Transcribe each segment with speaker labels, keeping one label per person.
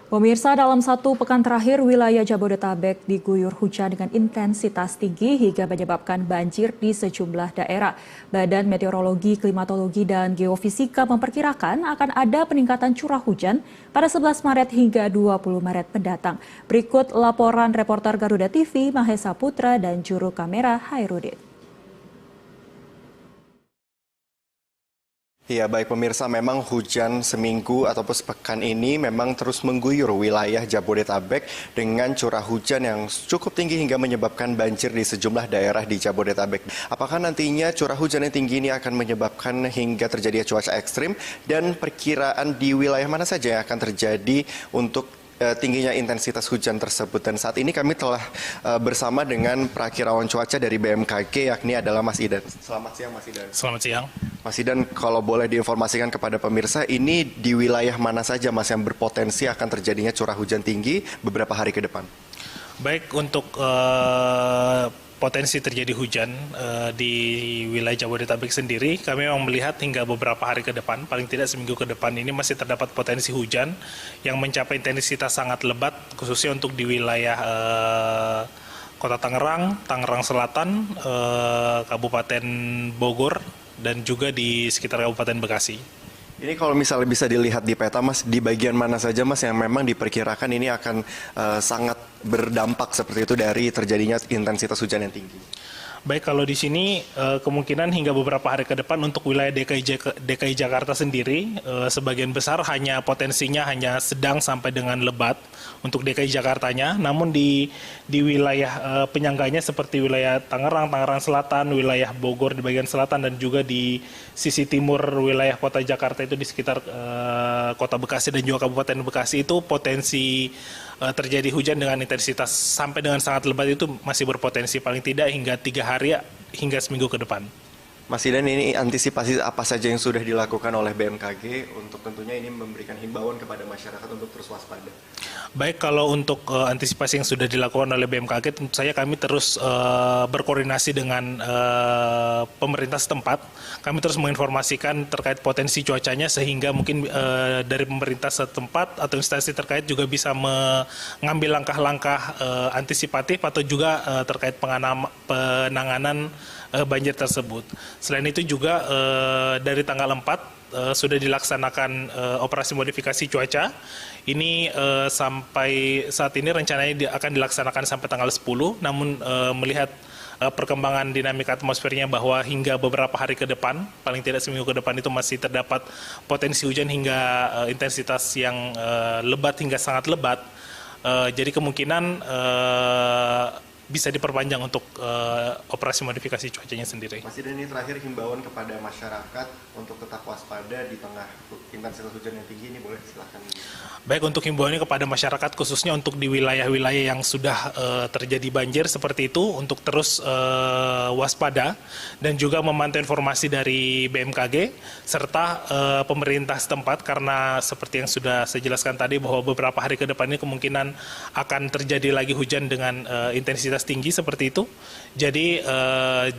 Speaker 1: Pemirsa, dalam satu pekan terakhir, wilayah Jabodetabek diguyur hujan dengan intensitas tinggi hingga menyebabkan banjir di sejumlah daerah. Badan Meteorologi, Klimatologi, dan Geofisika memperkirakan akan ada peningkatan curah hujan pada 11 Maret hingga 20 Maret mendatang. Berikut laporan reporter Garuda TV, Mahesa Putra, dan juru kamera Hairudin.
Speaker 2: Ya, baik pemirsa, memang hujan seminggu ataupun sepekan ini memang terus mengguyur wilayah Jabodetabek dengan curah hujan yang cukup tinggi hingga menyebabkan banjir di sejumlah daerah di Jabodetabek. Apakah nantinya curah hujan yang tinggi ini akan menyebabkan hingga terjadi cuaca ekstrim, dan perkiraan di wilayah mana saja yang akan terjadi untuk tingginya intensitas hujan tersebut? Dan saat ini kami telah bersama dengan perakirawan cuaca dari BMKG, yakni adalah Mas Idan. Selamat siang, Mas Idan.
Speaker 3: Selamat siang.
Speaker 2: Mas Idan, kalau boleh diinformasikan kepada pemirsa, ini di wilayah mana saja Mas yang berpotensi akan terjadinya curah hujan tinggi beberapa hari ke depan?
Speaker 3: Baik, untuk potensi terjadi hujan di wilayah Jabodetabek sendiri, kami memang melihat hingga beberapa hari ke depan, paling tidak seminggu ke depan ini masih terdapat potensi hujan yang mencapai intensitas sangat lebat, khususnya untuk di wilayah Kota Tangerang, Tangerang Selatan, Kabupaten Bogor, dan juga di sekitar Kabupaten Bekasi.
Speaker 2: Ini kalau misalnya bisa dilihat di peta, Mas, di bagian mana saja, Mas, yang memang diperkirakan ini akan sangat berdampak seperti itu dari terjadinya intensitas hujan yang tinggi?
Speaker 3: Baik, kalau di sini kemungkinan hingga beberapa hari ke depan untuk wilayah DKI Jakarta sendiri, sebagian besar potensinya hanya sedang sampai dengan lebat untuk DKI Jakartanya. Namun di wilayah penyangganya seperti wilayah Tangerang, Tangerang Selatan, wilayah Bogor di bagian selatan, dan juga di sisi timur wilayah kota Jakarta itu di sekitar kota Bekasi dan juga Kabupaten Bekasi, itu potensi terjadi hujan dengan intensitas sampai dengan sangat lebat itu masih berpotensi paling tidak hingga 3 hari hingga seminggu ke depan.
Speaker 2: Mas Idan, ini antisipasi apa saja yang sudah dilakukan oleh BMKG untuk tentunya ini memberikan himbauan kepada masyarakat untuk terus waspada?
Speaker 3: Baik, kalau untuk antisipasi yang sudah dilakukan oleh BMKG, tentu saja kami terus berkoordinasi dengan pemerintah setempat. Kami terus menginformasikan terkait potensi cuacanya sehingga mungkin dari pemerintah setempat atau instansi terkait juga bisa mengambil langkah-langkah antisipatif atau juga terkait penanganan banjir tersebut. Selain itu juga dari tanggal 4 sudah dilaksanakan operasi modifikasi cuaca. Ini sampai saat ini rencananya akan dilaksanakan sampai tanggal 10, namun melihat perkembangan dinamika atmosfernya bahwa hingga beberapa hari ke depan, paling tidak seminggu ke depan itu masih terdapat potensi hujan hingga intensitas yang lebat hingga sangat lebat. Jadi kemungkinan bisa diperpanjang untuk operasi modifikasi cuacanya sendiri.
Speaker 2: Mas Idan, ini terakhir himbauan kepada masyarakat untuk tetap waspada di tengah intensitas hujan yang tinggi ini, boleh silakan.
Speaker 3: Baik, untuk himbauannya kepada masyarakat khususnya untuk di wilayah-wilayah yang sudah terjadi banjir seperti itu, untuk terus waspada dan juga memantau informasi dari BMKG serta pemerintah setempat, karena seperti yang sudah saya jelaskan tadi bahwa beberapa hari ke depan ini kemungkinan akan terjadi lagi hujan dengan intensitas tinggi seperti itu. Jadi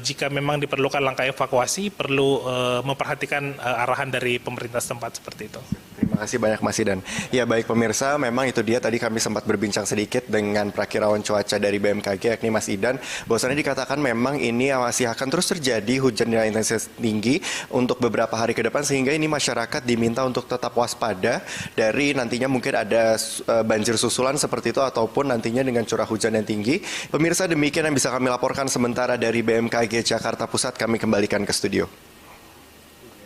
Speaker 3: jika memang diperlukan langkah evakuasi, perlu memperhatikan arahan dari pemerintah setempat seperti itu.
Speaker 2: Terima kasih banyak, Mas Idan. Ya, baik pemirsa, memang itu dia tadi kami sempat berbincang sedikit dengan perakirawan cuaca dari BMKG, yakni Mas Idan, bahwasannya dikatakan memang ini masih akan terus terjadi hujan dengan intensitas tinggi untuk beberapa hari ke depan, sehingga ini masyarakat diminta untuk tetap waspada dari nantinya mungkin ada banjir susulan seperti itu ataupun nantinya dengan curah hujan yang tinggi. Pemirsa, demikian yang bisa kami laporkan sementara dari BMKG Jakarta Pusat. Kami kembalikan ke studio.